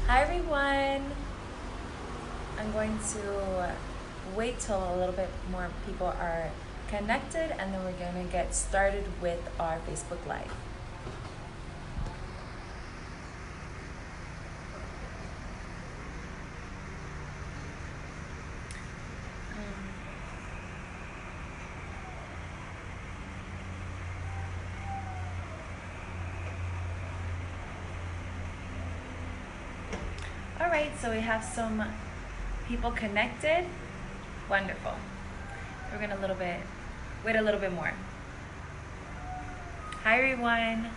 Hi everyone! I'm going to wait till a little bit more people are connected and then we're going to get started with our Facebook Live. All right, so we have some people connected. Wonderful. We're going to wait a little bit more. Hi everyone.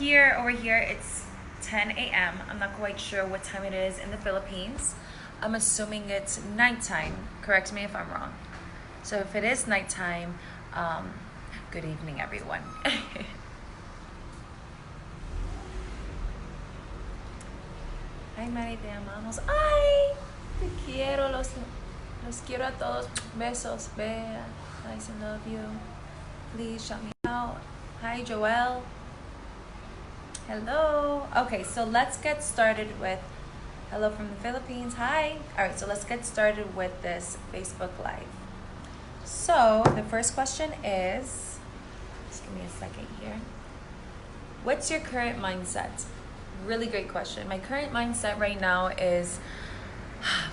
Over here, it's 10 a.m. I'm not quite sure what time it is in the Philippines. I'm assuming it's nighttime. Correct me if I'm wrong. So if it is nighttime, good evening, everyone. Ay, Mari, te amamos. Ay, te quiero, los quiero a todos. Besos, Bea. I love you. Please shout me out. Hi, Joelle. Hello. Okay, so let's get started with hello from the Philippines. Hi. All right, so let's get started with this Facebook Live. So the first question is, just give me a second here. What's your current mindset? Really great question. My current mindset right now is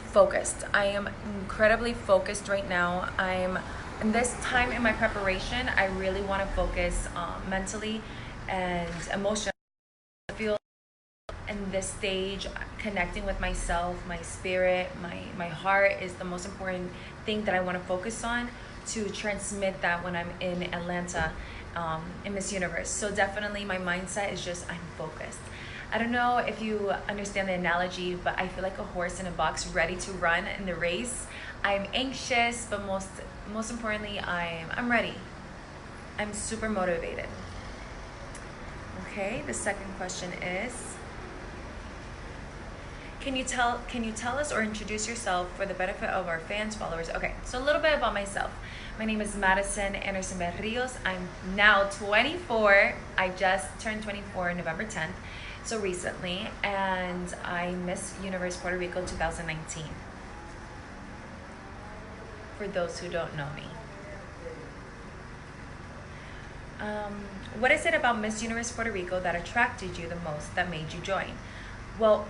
focused. I am incredibly focused right now. In this time in my preparation, I really want to focus mentally and emotionally. I feel in this stage, connecting with myself, my spirit, my heart is the most important thing that I want to focus on to transmit that when I'm in Atlanta in Miss Universe. So definitely my mindset is just I'm focused. I don't know if you understand the analogy, but I feel like a horse in a box ready to run in the race. I'm anxious, but most importantly, I'm ready. I'm super motivated. Okay, the second question is, can you tell us or introduce yourself for the benefit of our fans, followers? Okay, so a little bit about myself. My name is Madison Anderson Berrios. I'm now 24. I just turned 24 November 10th, so recently, and I'm Miss Universe Puerto Rico 2019. For those who don't know me. What is it about Miss Universe Puerto Rico that attracted you the most, that made you join? Well,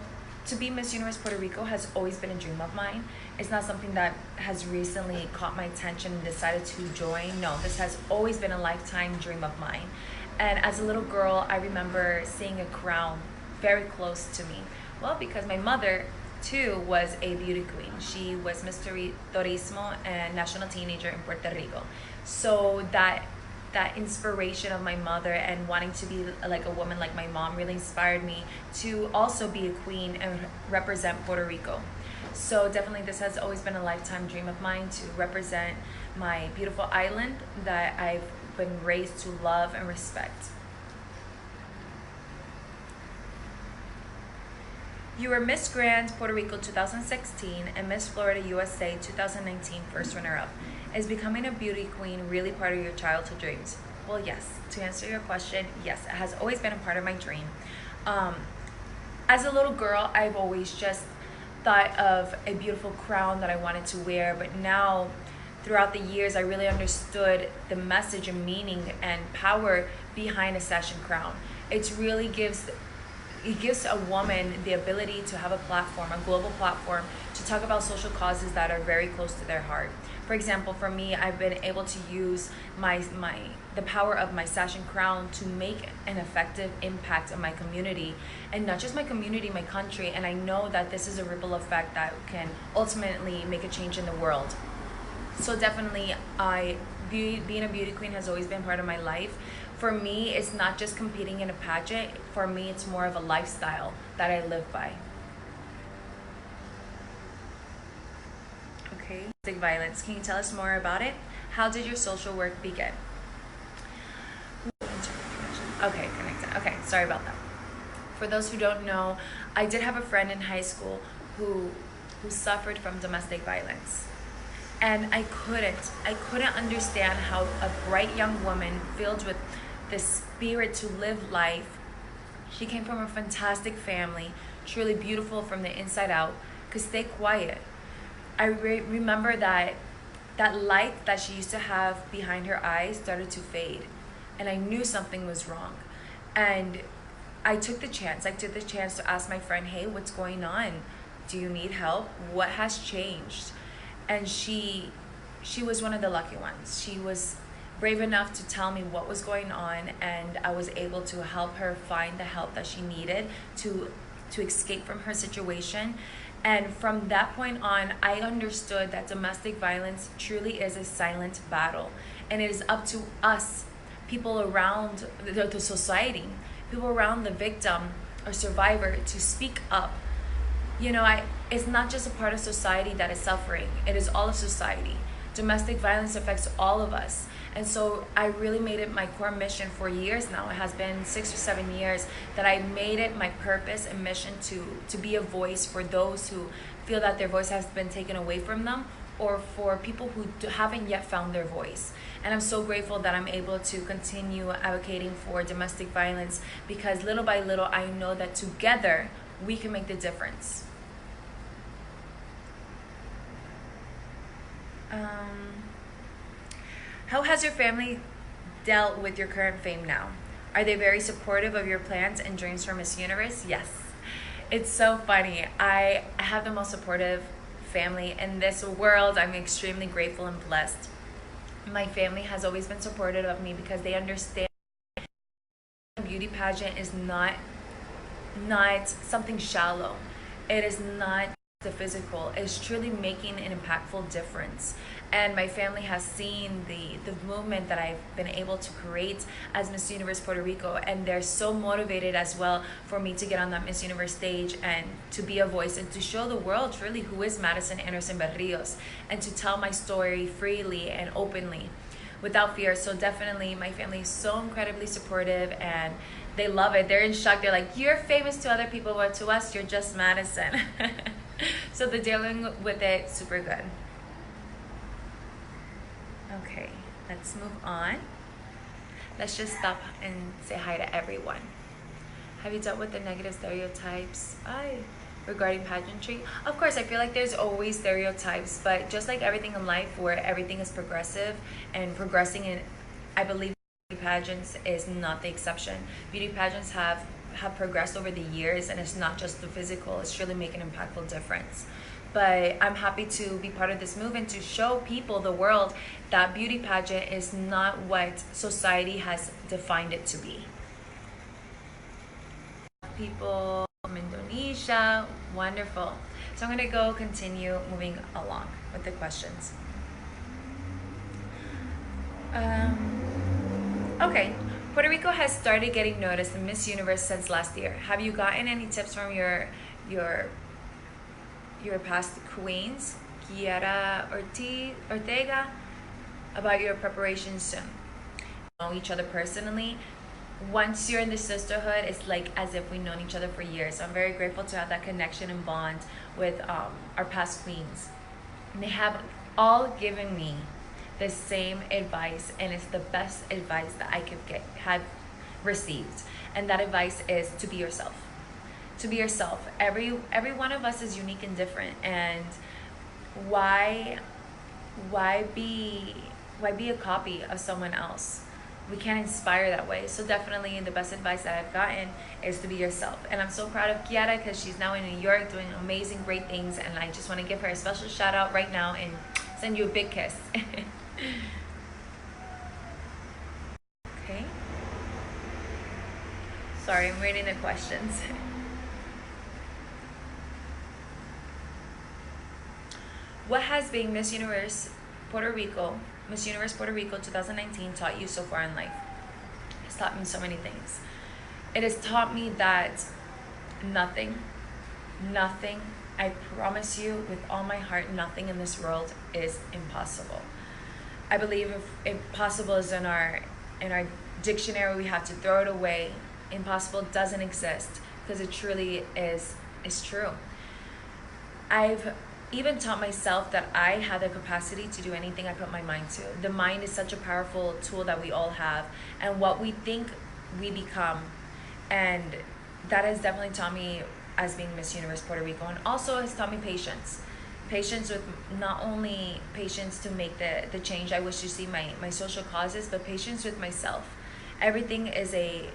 to be Miss Universe Puerto Rico has always been a dream of mine. It's not something that has recently caught my attention and decided to join. No, this has always been a lifetime dream of mine. And as a little girl, I remember seeing a crown very close to me. Well, because my mother too was a beauty queen. She was Miss Turismo and National Teenager in Puerto Rico. So that inspiration of my mother and wanting to be like a woman like my mom really inspired me to also be a queen and represent Puerto Rico. So definitely this has always been a lifetime dream of mine, to represent my beautiful island that I've been raised to love and respect. You were Miss Grand Puerto Rico 2016 and Miss Florida USA 2019 first runner-up. Is becoming a beauty queen really part of your childhood dreams? Well, yes. To answer your question, yes, it has always been a part of my dream. As a little girl, I've always just thought of a beautiful crown that I wanted to wear, but now throughout the years, I really understood the message and meaning and power behind a session crown. It gives a woman the ability to have a platform, a global platform, to talk about social causes that are very close to their heart. For example, for me, I've been able to use the power of my sash and crown to make an effective impact in my community, and not just my community, my country. And I know that this is a ripple effect that can ultimately make a change in the world. So definitely, being a beauty queen has always been part of my life. For me, it's not just competing in a pageant. For me, it's more of a lifestyle that I live by. Okay. Domestic violence. Can you tell us more about it? How did your social work begin? Okay, connected. Okay, sorry about that. For those who don't know, I did have a friend in high school who suffered from domestic violence. And I couldn't understand how a bright young woman filled with the spirit to live life She came from a fantastic family, truly beautiful from the inside out, could stay quiet. I remember that that light that she used to have behind her eyes started to fade, and I knew something was wrong. And I took the chance. I took the chance to ask my friend, "Hey, what's going on? Do you need help? What has changed?" And she was one of the lucky ones. She was brave enough to tell me what was going on, and I was able to help her find the help that she needed to escape from her situation. And from that point on, I understood that domestic violence truly is a silent battle, and it is up to us, people around the society, people around the victim or survivor, to speak up. It's not just a part of society that is suffering, it is all of society. Domestic violence affects all of us. And so I really made it my core mission for years now. It has been 6 or 7 years that I made it my purpose and mission to be a voice for those who feel that their voice has been taken away from them, or for people who haven't yet found their voice. And I'm so grateful that I'm able to continue advocating for domestic violence, because little by little I know that together we can make the difference. How has your family dealt with your current fame now? Are they very supportive of your plans and dreams for Miss Universe? Yes. It's so funny. I have the most supportive family in this world. I'm extremely grateful and blessed. My family has always been supportive of me because they understand beauty pageant is not something shallow. It is not the physical. It's truly making an impactful difference. And my family has seen the movement that I've been able to create as Miss Universe Puerto Rico, and they're so motivated as well for me to get on that Miss Universe stage and to be a voice and to show the world really who is Madison Anderson Berrios, and to tell my story freely and openly without fear. So definitely my family is so incredibly supportive, and they love it. They're in shock. They're like, "You're famous to other people, but to us you're just Madison." So they're dealing with it super good. Okay, let's move on. Let's just stop and say hi to everyone. Have you dealt with the negative stereotypes regarding pageantry? Of course, I feel like there's always stereotypes, but just like everything in life where everything is progressive and progressing in, I believe beauty pageants is not the exception. Beauty pageants have progressed over the years, and it's not just the physical, it's really making an impactful difference. But I'm happy to be part of this movement to show people, the world, that beauty pageant is not what society has defined it to be. People from Indonesia, wonderful. So I'm gonna continue moving along with the questions. Okay, Puerto Rico has started getting noticed in Miss Universe since last year. Have you gotten any tips from your past queens, Kiara Ortega, about your preparations soon? Know each other personally. Once you're in the sisterhood, it's like as if we've known each other for years. So I'm very grateful to have that connection and bond with our past queens. And they have all given me the same advice, and it's the best advice that I could have received. And that advice is to be yourself. To be yourself. Every one of us is unique and different, and why be a copy of someone else? We can't inspire that way. So definitely the best advice that I've gotten is to be yourself. And I'm so proud of Kiara because she's now in New York doing amazing, great things, and I just want to give her a special shout out right now and send you a big kiss. Okay. Sorry, I'm reading the questions. What has being Miss Universe Puerto Rico 2019 taught you so far in life? It's taught me so many things. It has taught me that nothing, I promise you with all my heart, nothing in this world is impossible. I believe if impossible is in our dictionary, we have to throw it away. Impossible doesn't exist, because it truly is true. I've even taught myself that I have the capacity to do anything I put my mind to. The mind is such a powerful tool that we all have, and what we think we become. And that has definitely taught me as being Miss Universe Puerto Rico, and also has taught me patience. Patience with not only patience to make the change I wish to see my social causes, but patience with myself. Everything is a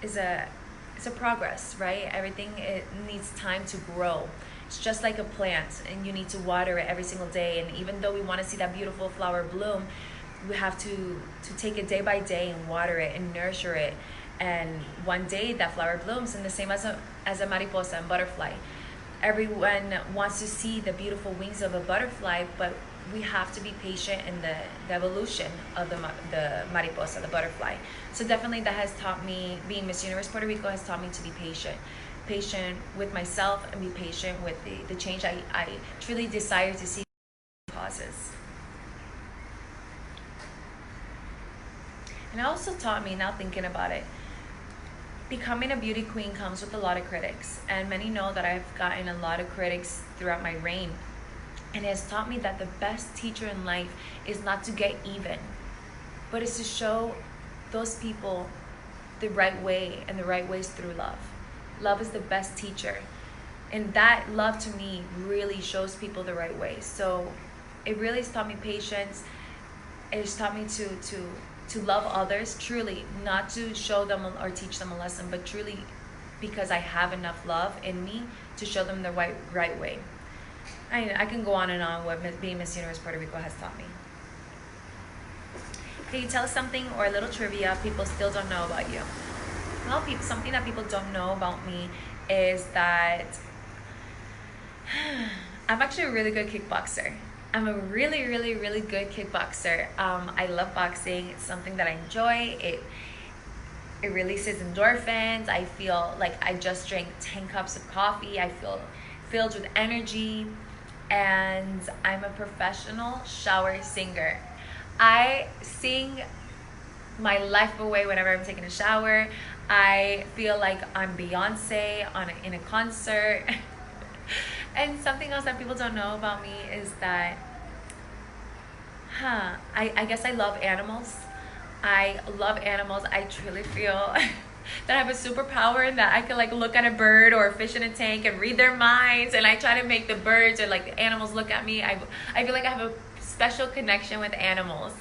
it's a progress, right? Everything, it needs time to grow. It's just like a plant, and you need to water it every single day. And even though we want to see that beautiful flower bloom, we have to take it day by day and water it and nurture it. And one day that flower blooms, and the same as a mariposa and butterfly. Everyone wants to see the beautiful wings of a butterfly, but we have to be patient in the evolution of the mariposa, the butterfly. So definitely that has taught me, being Miss Universe Puerto Rico has taught me to be patient. Patient with myself, and be patient with the change I truly desire to see causes. And it also taught me, now thinking about it, becoming a beauty queen comes with a lot of critics. And many know that I've gotten a lot of critics throughout my reign. And it has taught me that the best teacher in life is not to get even, but is to show those people the right way, and the right ways through love. Love is the best teacher. And that love to me really shows people the right way. So it really has taught me patience. It has taught me to love others truly, not to show them or teach them a lesson, but truly because I have enough love in me to show them the right way. I can go on and on what being Miss Universe Puerto Rico has taught me. Can you tell us something or a little trivia people still don't know about you? Well, something that people don't know about me is that I'm actually a really good kickboxer. I'm a really, really, really good kickboxer. I love boxing. It's something that I enjoy. It releases endorphins. I feel like I just drank 10 cups of coffee. I feel filled with energy. And I'm a professional shower singer. I sing my life away whenever I'm taking a shower. I feel like I'm Beyonce in a concert. And something else that people don't know about me is that, I guess I love animals. I love animals. I truly feel that I have a superpower, and that I can like look at a bird or a fish in a tank and read their minds, and I try to make the birds or like the animals look at me. I feel like I have a special connection with animals.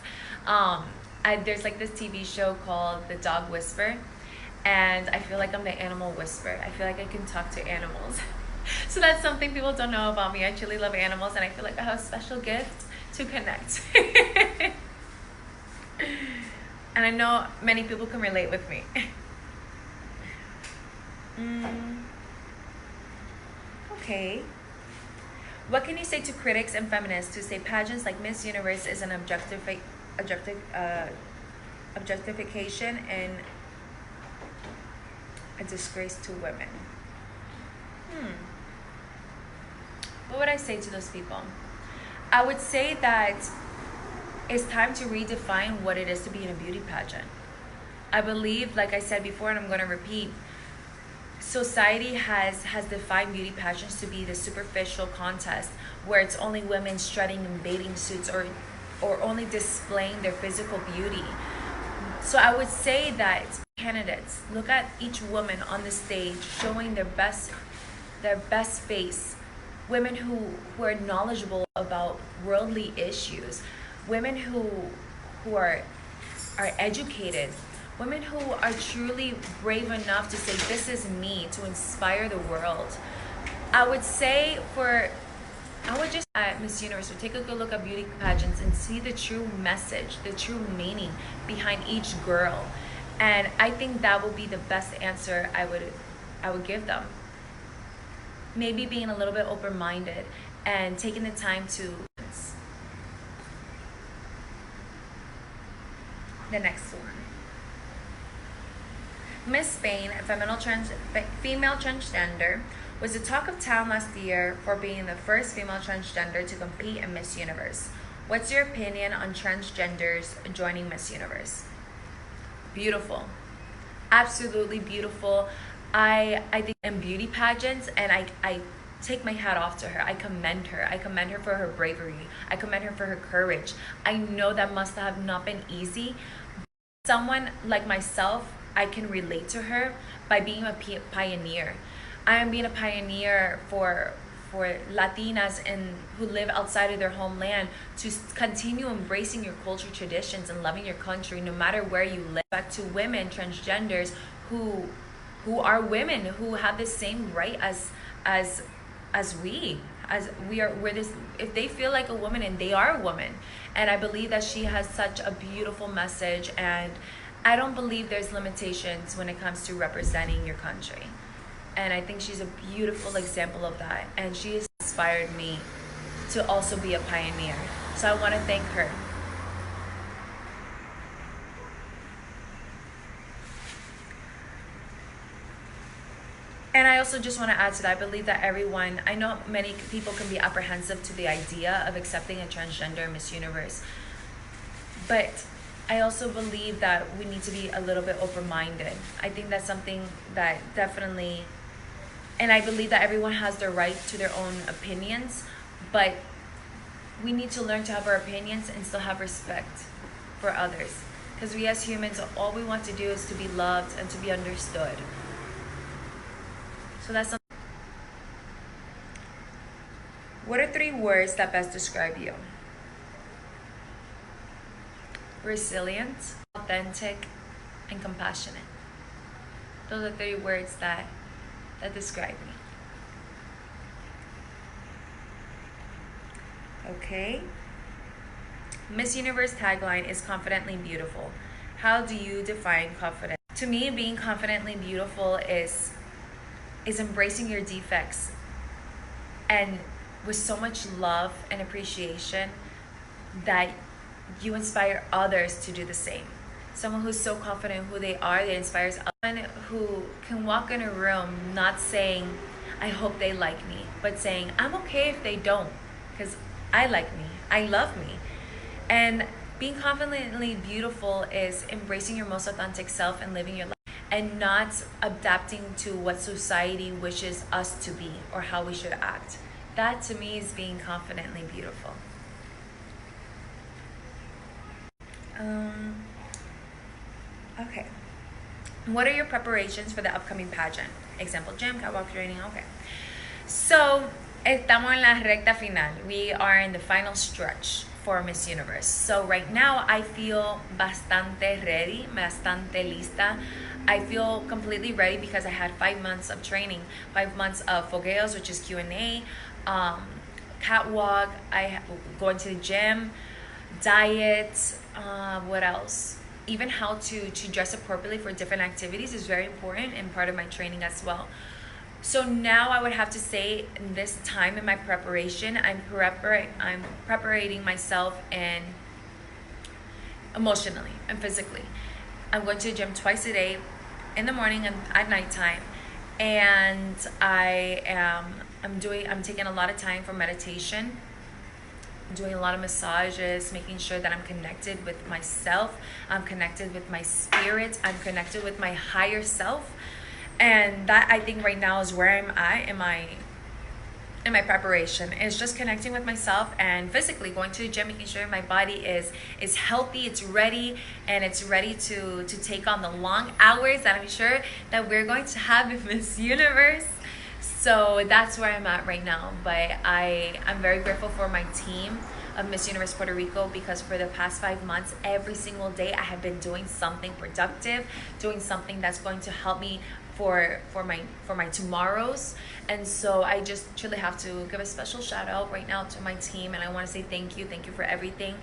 There's like this TV show called The Dog Whisper, and I feel like I'm the animal whisperer. I feel like I can talk to animals. So that's something people don't know about me. I truly love animals, and I feel like I have a special gift to connect. And I know many people can relate with me. Okay. What can you say to critics and feminists who say pageants like Miss Universe is an objectification and a disgrace to women? What would I say to those people? I would say that it's time to redefine what it is to be in a beauty pageant. I believe, like I said before, and I'm going to repeat, society has defined beauty pageants to be the superficial contest where it's only women strutting in bathing suits or only displaying their physical beauty. So I would say that candidates, look at each woman on the stage showing their best face. Women who are knowledgeable about worldly issues, women who are educated, women who are truly brave enough to say, this is me, to inspire the world. I would just at Miss Universe would take a good look at beauty pageants and see the true message, the true meaning behind each girl. And I think that would be the best answer I would give them. Maybe being a little bit open-minded and taking the time to. The next one. Miss Spain, a female transgender, was the talk of town last year for being the first female transgender to compete in Miss Universe. What's your opinion on transgenders joining Miss Universe? Beautiful. Absolutely beautiful. I think in beauty pageants, and I take my hat off to her. I commend her. I commend her for her bravery. I commend her for her courage. I know that must have not been easy. Someone like myself I can relate to her by being a pioneer. I am being a pioneer for Latinas and who live outside of their homeland to continue embracing your culture, traditions, and loving your country no matter where you live. Back to women, transgenders who are women who have the same right as as we as we're this, if they feel like a woman and they are a woman. And I believe that she has such a beautiful message, and I don't believe there's limitations when it comes to representing your country. And I think she's a beautiful example of that, and she has inspired me to also be a pioneer. So I want to thank her. And I also just want to add to that, I believe that everyone, I know many people can be apprehensive to the idea of accepting a transgender Miss Universe, but I also believe that we need to be a little bit open-minded. I think that's something that definitely, and I believe that everyone has their right to their own opinions, but we need to learn to have our opinions and still have respect for others. Because we as humans, all we want to do is to be loved and to be understood. So that's something. What are 3 words that best describe you? Resilient, authentic, and compassionate. Those are 3 words that describe me. Okay. Miss Universe tagline is confidently beautiful. How do you define confidence? To me, being confidently beautiful is embracing your defects and with so much love and appreciation that you inspire others to do the same. Someone who's so confident in who they are, that inspires someone who can walk in a room not saying, I hope they like me, but saying, I'm okay if they don't, because I like me, I love me. And being confidently beautiful is embracing your most authentic self and living your life, and not adapting to what society wishes us to be or how we should act. That to me is being confidently beautiful. Okay. What are your preparations for the upcoming pageant? Example, gym, catwalk training. Okay. So, estamos en la recta final. We are in the final stretch for Miss Universe. So right now I feel bastante ready, bastante lista. I feel completely ready because I had 5 months of training, 5 months of fogueos, which is Q&A, catwalk, going to the gym, diet, what else? Even how to dress appropriately for different activities is very important and part of my training as well. So now I would have to say in this time in my preparation, I'm preparing myself and emotionally and physically. I'm going to the gym twice a day, in the morning and at nighttime, and I'm taking a lot of time for meditation, doing a lot of massages, making sure that I'm connected with myself, I'm connected with my spirit, I'm connected with my higher self. And that, I think, right now is where I'm at in my preparation. It's just connecting with myself and physically going to the gym, making sure my body is healthy, it's ready, and it's ready to take on the long hours that I'm sure that we're going to have in Miss Universe. So that's where I'm at right now. But I'm very grateful for my team of Miss Universe Puerto Rico, because for the past 5 months, every single day I have been doing something productive, doing something that's going to help me for my tomorrows. And so I just truly have to give a special shout out right now to my team, and I want to say thank you for everything,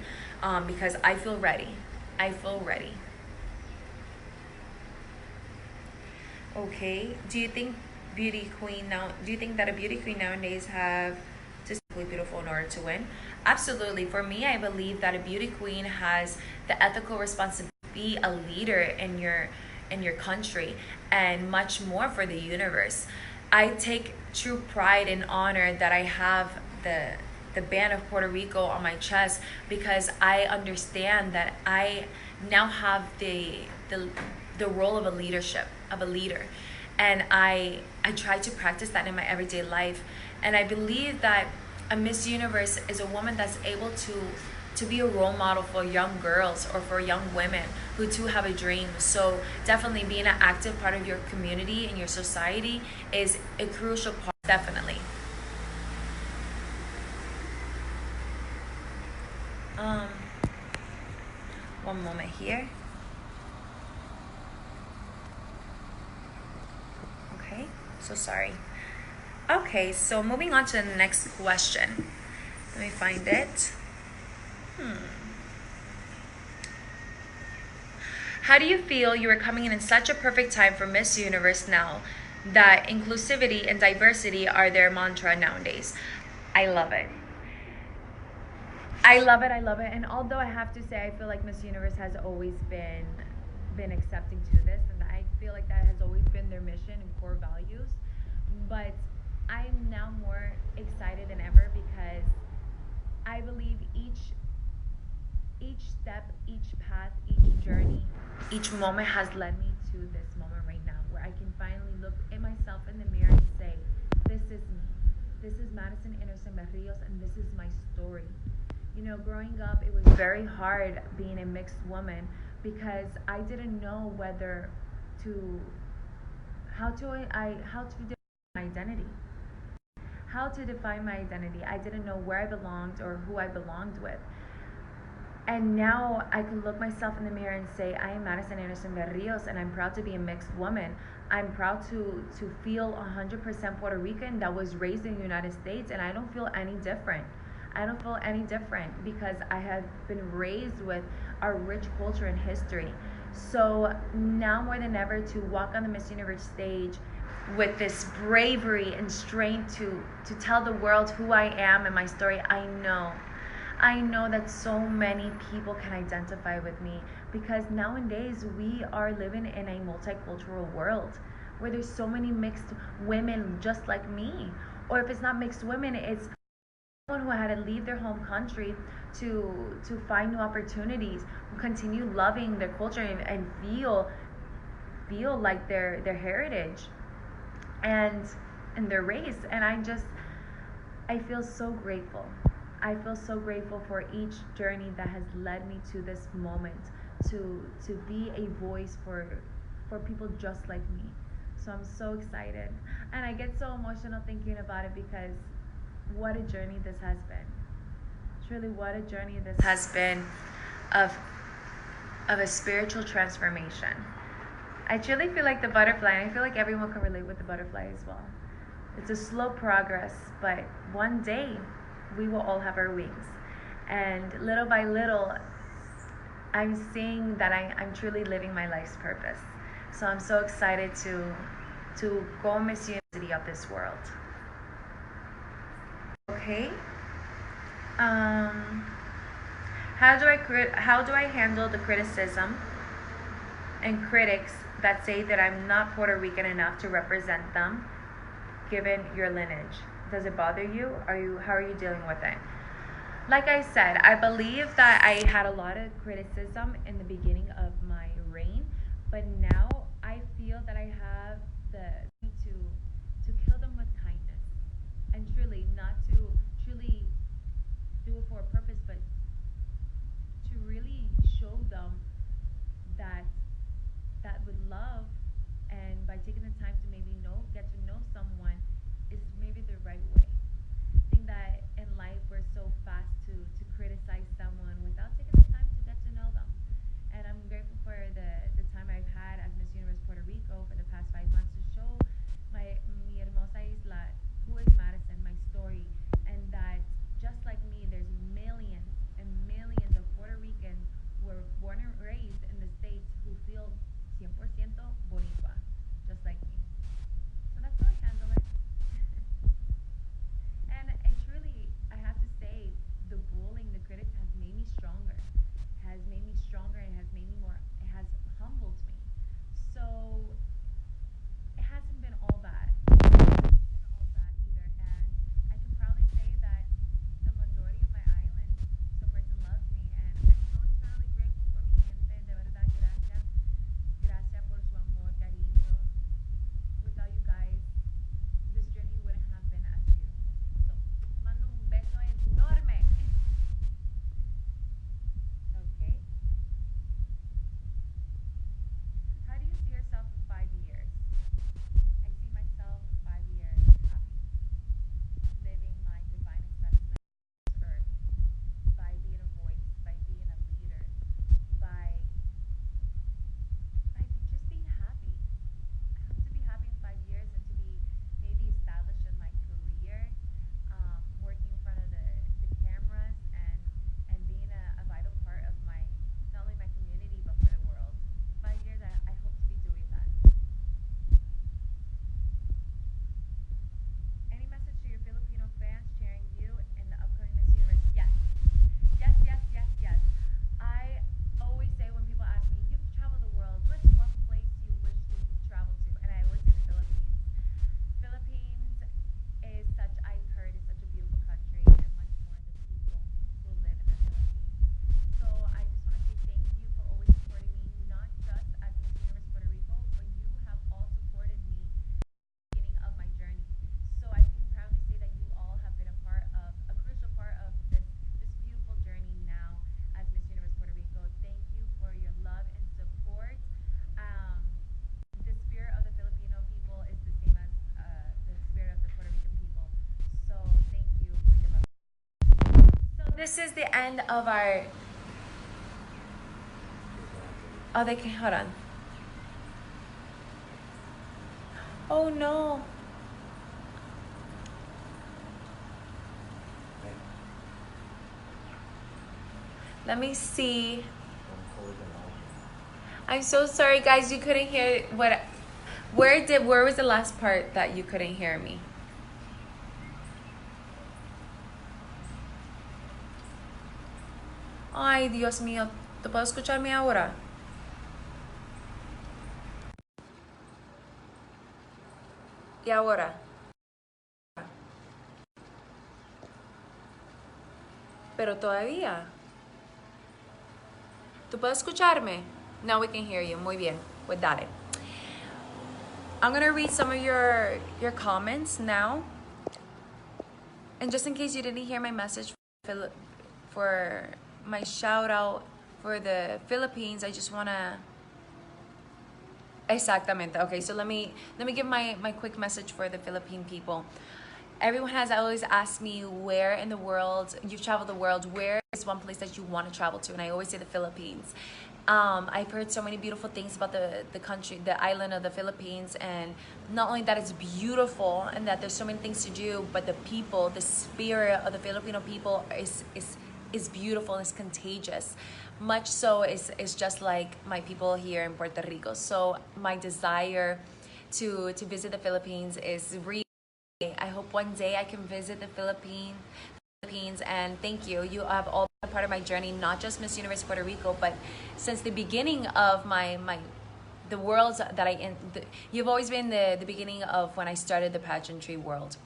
because I feel ready. Okay, do you think that a beauty queen nowadays have to be beautiful in order to win? Absolutely. For me, I believe that a beauty queen has the ethical responsibility to be a leader in your country and much more for the universe. I take true pride and honor that I have the band of Puerto Rico on my chest, because I understand that I now have the role of a leader, and I try to practice that in my everyday life. And I believe that a Miss Universe is a woman that's able to to be a role model for young girls or for young women who too have a dream. So definitely being an active part of your community and your society is a crucial part, definitely. Um, One moment here. Okay, so sorry. Okay, so moving on to the next question. Let me find it. How do you feel you are coming in such a perfect time for Miss Universe now that inclusivity and diversity are their mantra nowadays? I love it. I love it. I love it. And although I have to say, I feel like Miss Universe has always been accepting to this, and I feel like that has always been their mission and core values. But I'm now more excited than ever because I believe each step, each path, each journey, each moment has led me to this moment right now where I can finally look at myself in the mirror and say, this is me. This is Madison Berrios, and this is my story. You know, growing up, it was very hard being a mixed woman because I didn't know whether to how to define my identity. How to define my identity. I didn't know where I belonged or who I belonged with. And now I can look myself in the mirror and say, I am Madison Berrios, and I'm proud to be a mixed woman. I'm proud to feel 100% Puerto Rican that was raised in the United States, and I don't feel any different. I don't feel any different because I have been raised with our rich culture and history. So now more than ever, to walk on the Miss Universe stage with this bravery and strength to tell the world who I am and my story, I know that so many people can identify with me because nowadays we are living in a multicultural world where there's so many mixed women just like me. Or if it's not mixed women, it's someone who had to leave their home country to find new opportunities, who continue loving their culture and feel like their heritage and their race. And I feel so grateful. I feel so grateful for each journey that has led me to this moment to be a voice for people just like me. So I'm so excited. And I get so emotional thinking about it because what a journey this has been. Truly what a journey this has been of a spiritual transformation. I truly feel like the butterfly, and I feel like everyone can relate with the butterfly as well. It's a slow progress, but one day we will all have our wings. And little by little, I'm seeing that I'm truly living my life's purpose. So I'm so excited to go Miss University of this world. Okay. Um, how do I handle the criticism and critics that say that I'm not Puerto Rican enough to represent them, given your lineage? Does it bother you? How are you dealing with it? Like I said, I believe that I had a lot of criticism in the beginning of my reign, but now I feel that I have the to kill them with kindness and truly not to truly do it for a purpose, but to really show them that with love and by taking the time to maybe get to know someone is maybe the right way. I think that in life we're so fast to criticize someone without taking the time to get to know them. And I'm grateful for the time I've had as Miss Universe Puerto Rico for the past 5 months to show this is the end of our... Oh, they can... Hold on. Oh, no. Let me see. I'm so sorry, guys. You couldn't hear what... Where was the last part that you couldn't hear me? Ay, Dios mío. ¿Te puedo escucharme ahora? ¿Y ahora? Pero todavía. ¿Tú puedes escucharme? Now we can hear you. Muy bien. Pues dale. I'm gonna read some of your comments now. And just in case you didn't hear my message for my shout out for the Philippines, I just wanna... Exactamente. Okay, so let me give my quick message for the Philippine people. Everyone has always asked me, where in the world, you've traveled the world, where is one place that you want to travel to? And I always say the Philippines. I've heard so many beautiful things about the country, the island of the Philippines, and not only that it's beautiful and that there's so many things to do, but the people, the spirit of the Filipino people is beautiful and it's contagious. Much so is just like my people here in Puerto Rico. So my desire to visit the Philippines is really... I hope one day I can visit the Philippines, and thank you. You have all been a part of my journey, not just Miss Universe Puerto Rico, but since the beginning of the worlds that you've always been the beginning of when I started the pageantry world.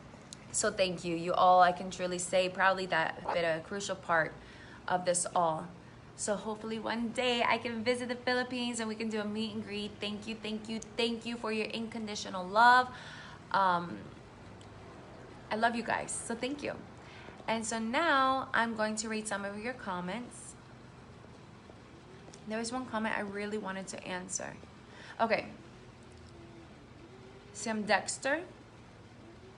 So thank you. You all, I can truly say proudly that have been a crucial part of this all. So hopefully one day I can visit the Philippines and we can do a meet and greet. Thank you, thank you, thank you for your unconditional love. I love you guys, so thank you. And so now I'm going to read some of your comments. There was one comment I really wanted to answer. Okay. Sam Dexter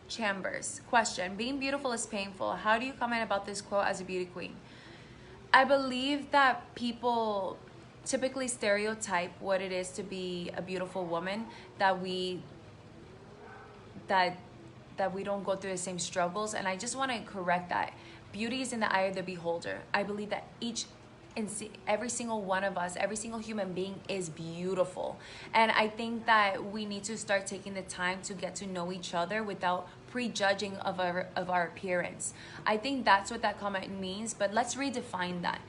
Chambers. Question: being beautiful is painful. How do you comment about this quote as a beauty queen? I believe that people typically stereotype what it is to be a beautiful woman, that we don't go through the same struggles, and I just want to correct that. Beauty is in the eye of the beholder. I believe that every single one of us, every single human being is beautiful, and I think that we need to start taking the time to get to know each other without prejudging of our appearance. I think that's what that comment means, but let's redefine that,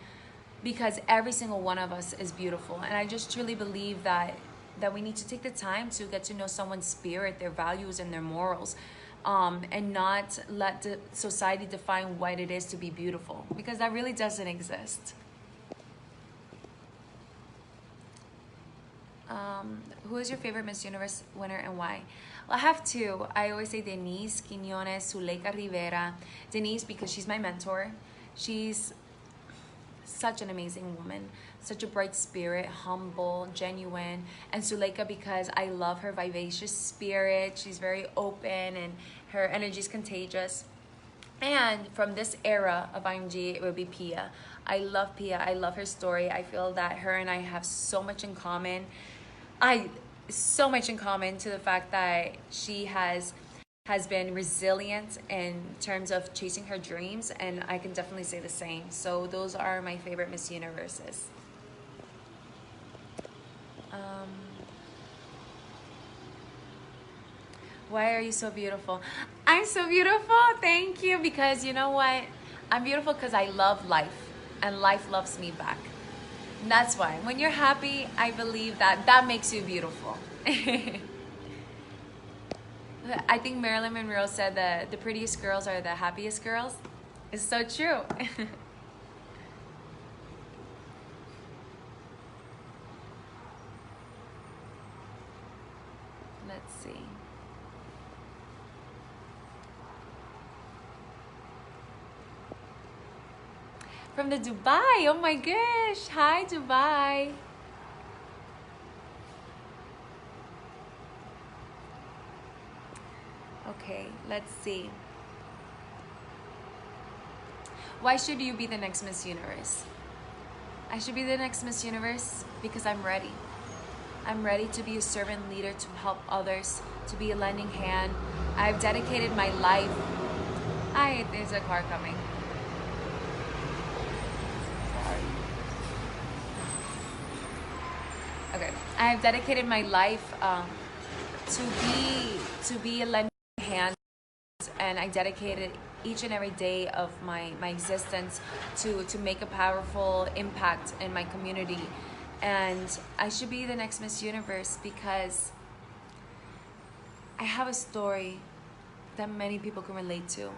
because every single one of us is beautiful, and I just truly believe that we need to take the time to get to know someone's spirit, their values, and their morals. And not let the society define what it is to be beautiful, because that really doesn't exist. Who is your favorite Miss Universe winner and why? Well, I have two. I always say Denise Quiñones, Zuleika Rivera. Denise, because she's my mentor. She's such an amazing woman, such a bright spirit, humble, genuine. And Zuleika, because I love her vivacious spirit. She's very open and her energy is contagious. And from this era of IMG, it would be Pia. I love Pia. I love her story. I feel that her and I have so much in common. So much in common to the fact that she has been resilient in terms of chasing her dreams, and I can definitely say the same. So those are my favorite Miss Universes. Why are you so beautiful? I'm so beautiful, thank you, because you know what? I'm beautiful because I love life, and life loves me back. And that's why. When you're happy, I believe that makes you beautiful. I think Marilyn Monroe said that the prettiest girls are the happiest girls. It's so true. Let's see. From the Dubai. Oh my gosh. Hi, Dubai. Okay, let's see. Why should you be the next Miss Universe? I should be the next Miss Universe because I'm ready. I'm ready to be a servant leader, to help others, to be a lending hand. I've dedicated my life. There's a car coming. Sorry. Okay, I have dedicated my life to be a lending hand, and I dedicated each and every day of my existence to make a powerful impact in my community. And I should be the next Miss Universe because I have a story that many people can relate to.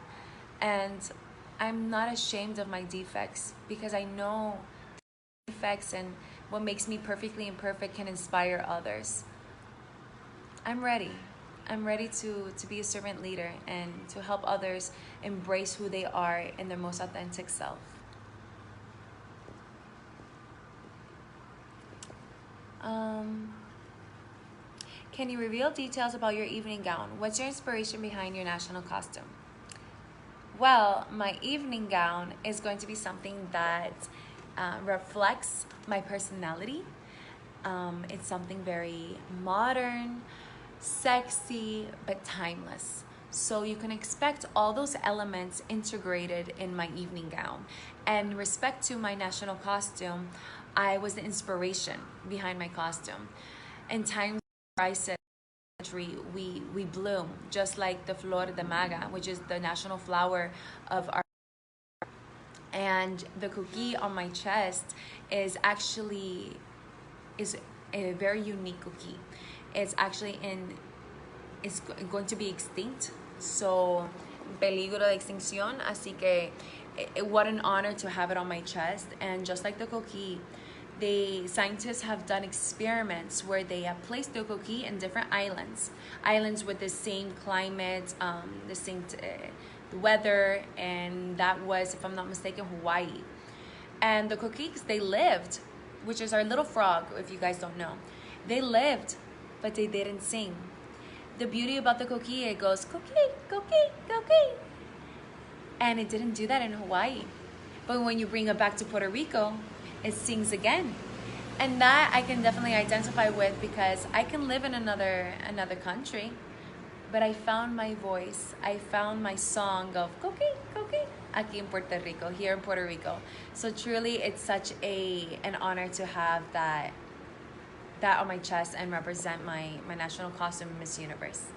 And I'm not ashamed of my defects because I know defects and what makes me perfectly imperfect can inspire others. I'm ready. I'm ready to be a servant leader and to help others embrace who they are in their most authentic self. Can you reveal details about your evening gown? What's your inspiration behind your national costume? Well, my evening gown is going to be something that reflects my personality. It's something very modern, sexy, but timeless. So you can expect all those elements integrated in my evening gown. And in respect to my national costume, I was the inspiration behind my costume. In times of crisis, we bloom, just like the flor de maga, which is the national flower of our. And the cookie on my chest is a very unique cookie. It's going to be extinct, so peligro de extinción. Así que what an honor to have it on my chest. And just like the cookie, the scientists have done experiments where they have placed the cookie in different islands with the same climate, the same weather, and that was, if I'm not mistaken, Hawaii. And the cookies, they lived, which is our little frog, if you guys don't know. They lived, but they didn't sing. The beauty about the cookie, it goes, cookie, cookie, cookie. And it didn't do that in Hawaii. But when you bring it back to Puerto Rico, it sings again. And that I can definitely identify with because I can live in another country, but I found my voice. I found my song of cookie, cookie, aquí in Puerto Rico, here in Puerto Rico. So truly, it's such an honor to have that on my chest and represent my national costume, Miss Universe.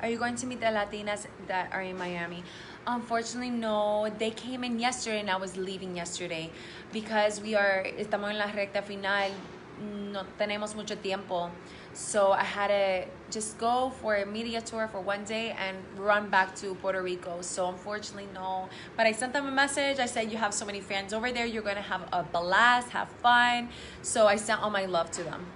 Are you going to meet the Latinas that are in Miami? Unfortunately, no. They came in yesterday and I was leaving yesterday because estamos en la recta final. No tenemos mucho tiempo. So I had to just go for a media tour for one day and run back to Puerto Rico. So unfortunately, no. But I sent them a message. I said, you have so many fans over there. You're going to have a blast, have fun. So I sent all my love to them.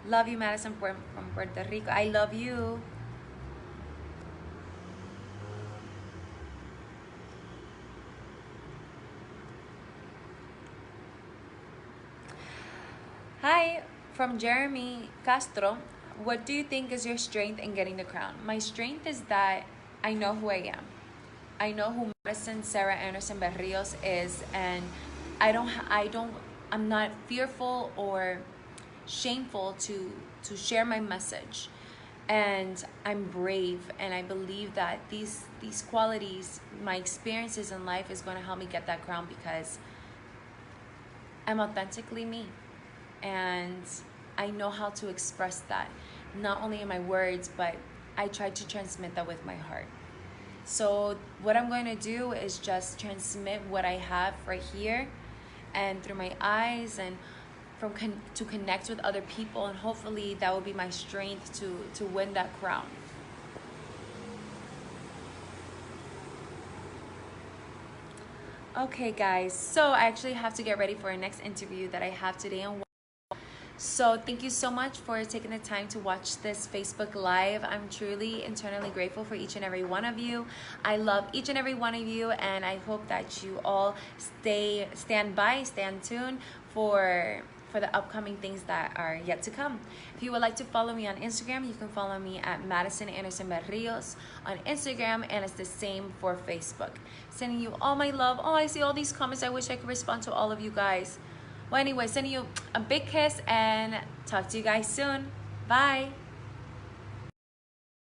Love you, Madison from Puerto Rico. I love you. Hi, from Jeremy Castro. What do you think is your strength in getting the crown? My strength is that I know who I am. I know who Madison Sarah Anderson Berrios is, and I'm not fearful or shameful to share my message. And I'm brave, and I believe that these qualities, my experiences in life, is going to help me get that crown because I'm authentically me. And I know how to express that, not only in my words, but I try to transmit that with my heart. So what I'm going to do is just transmit what I have right here and through my eyes, and to connect with other people, and hopefully that will be my strength to win that crown. Okay, guys, so I actually have to get ready for our next interview that I have today on. So thank you so much for taking the time to watch this Facebook Live. I'm truly internally grateful for each and every one of you. I love each and every one of you, and I hope that you all stand tuned for for the upcoming things that are yet to come. If you would like to follow me on Instagram, you can follow me at Madison Anderson Berrios on Instagram, and it's the same for Facebook. Sending you all my love. Oh, I see all these comments. I wish I could respond to all of you guys. Well, anyway, sending you a big kiss and talk to you guys soon. Bye.